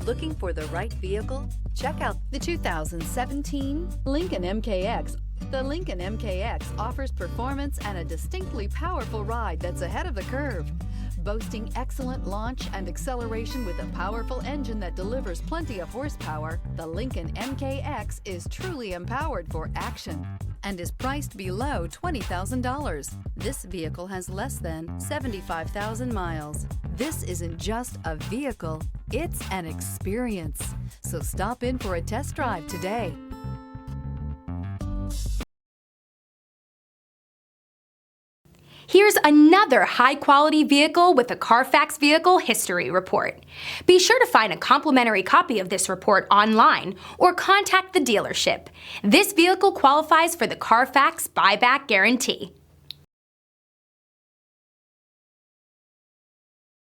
Looking for the right vehicle? Check out the 2017 Lincoln MKX. The Lincoln MKX offers performance and a distinctly powerful ride that's ahead of the curve. Boasting excellent launch and acceleration with a powerful engine that delivers plenty of horsepower, the Lincoln MKX is truly empowered for action and is priced below $20,000. This vehicle has less than 75,000 miles. This isn't just a vehicle, it's an experience. So stop in for a test drive today. Here's another high-quality vehicle with a Carfax Vehicle History Report. Be sure to find a complimentary copy of this report online or contact the dealership. This vehicle qualifies for the Carfax Buyback Guarantee.